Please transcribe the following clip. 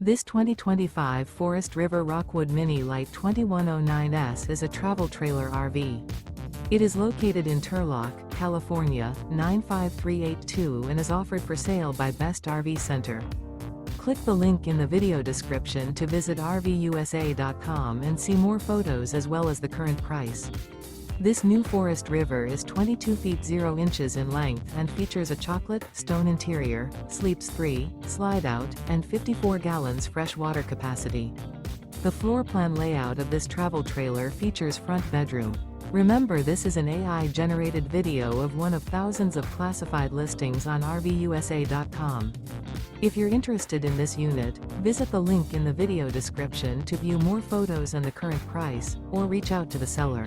This 2025 Forest River Rockwood Mini Lite 2109S is a travel trailer RV. It is located in Turlock, California, 95382 and is offered for sale by Best RV Center. Click the link in the video description to visit RVUSA.com and see more photos as well as the current price. This new Forest River is 22 feet 0 inches in length and features a chocolate, stone interior, sleeps 3, slide-out, and 54 gallons fresh water capacity. The floor plan layout of this travel trailer features front bedroom. Remember, this is an AI-generated video of one of thousands of classified listings on RVUSA.com. If you're interested in this unit, visit the link in the video description to view more photos and the current price, or reach out to the seller.